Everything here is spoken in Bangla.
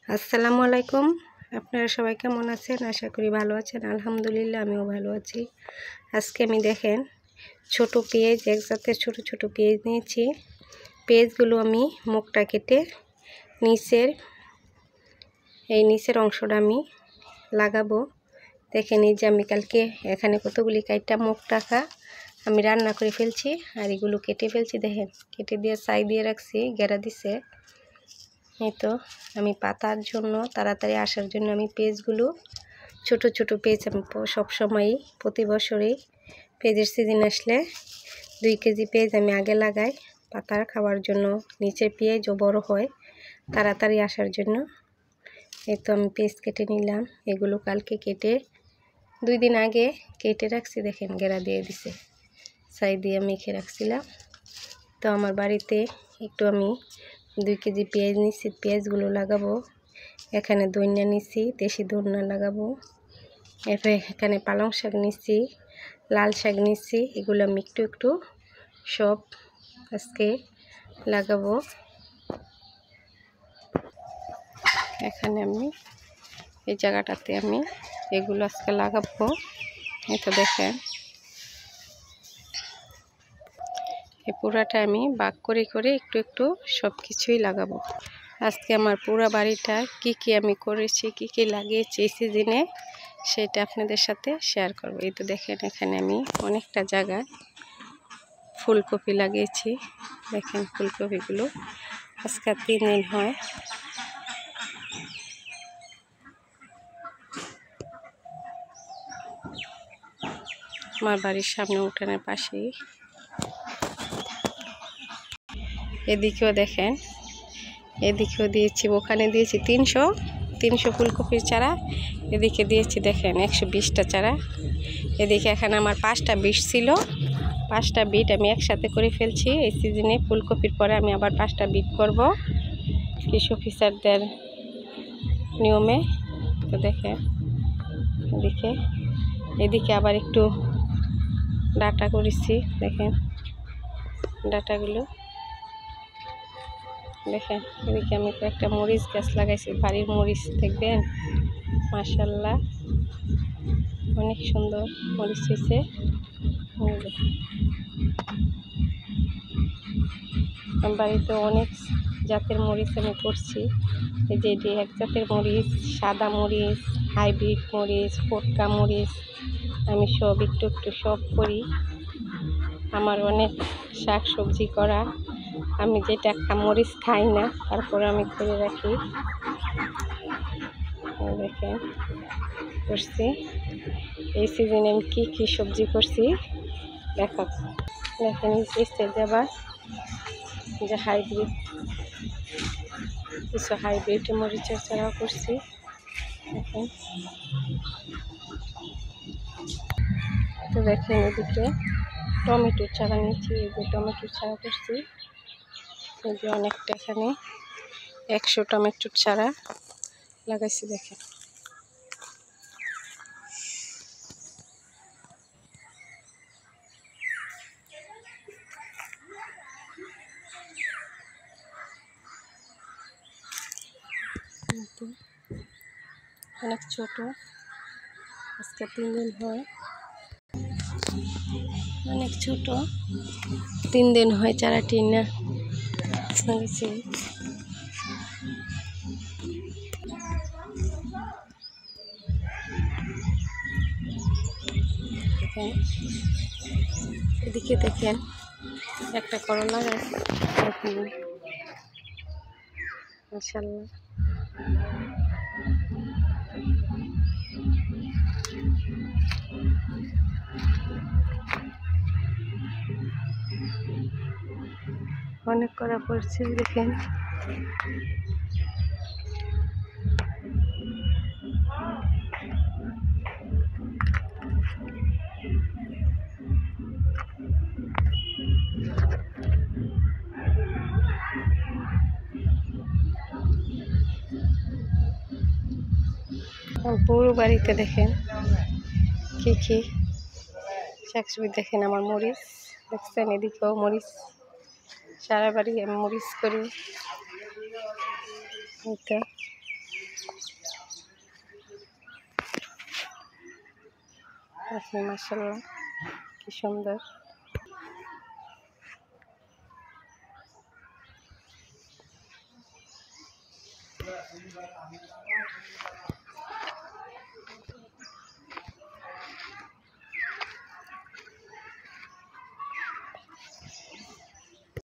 আসসালামু আলাইকুম। আপনারা সবাই কেমন আছেন? আশা করি ভালো আছেন। আলহামদুলিল্লাহ আমিও ভালো আছি। আজকে আমি দেখেন ছোট পেঁয়াজ, এক জাতের ছোট ছোট পেঁয়াজ নিয়েছি। পেঁয়াজগুলো আমি মুখটা কেটে নিচের অংশটা আমি লাগাবো। দেখেন এই যে আমি কালকে এখানে কতগুলি কাইটা মুখ টাকা আমি রান্না করে ফেলছি, আর এগুলো কেটে ফেলছি। দেখেন কেটে দিয়ে ছাই দিয়ে রাখছি, গেরা দিছে। এই তো আমি পাতার জন্য তাড়াতাড়ি আসার জন্য আমি পেঁয়াজগুলো ছোট ছোট পেঁয়াজ আমি সবসময়ই প্রতি বছরেই পেঁয়াজের সিজন আসলে 2 কেজি পেঁয়াজ আমি আগে লাগাই পাতার খাওয়ার জন্য। নিচের পেঁয়াজও বড় হয় তাড়াতাড়ি আসার জন্য। এই তো আমি পেঁয়াজ কেটে নিলাম। এগুলো কালকে কেটে 2 দিন আগে কেটে রাখছি। দেখেন গেরা দিয়ে দিছে, ছাই দিয়ে মেখে রাখছিলাম। তো আমার বাড়িতে একটু আমি 2 কেজি পেঁয়াজ নিচ্ছি, পেঁয়াজগুলো লাগাবো। এখানে ধনিয়া নিচ্ছি, দেশি ধনিয়া লাগাবো। এরপরে এখানে পালং শাক নিচ্ছি, লাল শাক নিচ্ছি। এগুলো আমি একটু একটু সব আজকে লাগাবো। এখানে আমি এই জায়গাটাতে আমি এগুলো আজকে লাগাবো। এটা দেখেন এই পুরাটা আমি ভাগ করে করে একটু একটু সব কিছুই লাগাবো। আজকে আমার পুরো বাড়িটা কি আমি করেছি, কি লাগিয়েছি এই সিজনে, সেটা আপনাদের সাথে শেয়ার করব। এই তো দেখেন এখানে আমি অনেকটা জায়গায় ফুলকপি লাগিয়েছি। দেখেন ফুলকপিগুলো আজকে 3 দিন হয়। আমার বাড়ির সামনে উঠানের পাশেই। এদিকেও দেখেন, এদিকেও দিয়েছি, ওখানে দিয়েছি 300 ফুলকপির চারা। এদিকে দিয়েছি দেখেন 120টা চারা। এদিকে এখানে আমার 5টা বিট ছিল, 5টা বিট আমি একসাথে করে ফেলছি। এই সিজনে ফুলকপির পরে আমি আবার 5টা বিট করব কৃষি অফিসারদের নিয়মে। তো দেখেন এদিকে আবার একটু ডাটা করেছি। দেখেন ডাটাগুলো দেখেন। এদিকে আমি কয়েকটা মরিচ গাছ লাগাইছি, বাড়ির মরিচ দেখবেন মাশাআল্লাহ অনেক সুন্দর মরিচ হয়েছে। আমার বাড়িতে অনেক জাতের মরিচ আমি করছি। এই যে এটি এক জাতের মরিচ, সাদা মরিচ, হাইব্রিড মরিচ, ফটকা মরিচ, আমি সব একটু একটু সব করি। আমার অনেক শাক সবজি করা, আমি যেটা মরিচ খাই না তারপরে আমি করে রাখি। দেখেন করছি এই সিজনে আমি কি সবজি করছি দেখা। দেখেন যাবার যে হাইব্রিড কিছু হাইব্রিড মরিচের চারাও করছি। দেখেন তো দেখেন এদিকে টমেটোর চারা নিচ্ছি। এই যে টমেটোর চারা করছি, এই যে অনেকটা এখানে 100 টমেটোর চারা লাগাইছি। দেখেন অনেক ছোট, আজকে 3 দিন হয়, অনেক ছোট 3 দিন হয় চারাটি না হয়েছে। এদিকে দেখেন একটা করলা গাছ, দেখেন মাশাআল্লাহ অনেক করা পড়ছে। দেখেন পুরো বাড়িতে দেখেন কি শাকসবজি। দেখেন আমার মরিচ দেখছেন, এদিকেও মরিচ, সারা বাড়ি আমি মরিচ করি। আছে মাশাআল্লাহ, কি সুন্দর।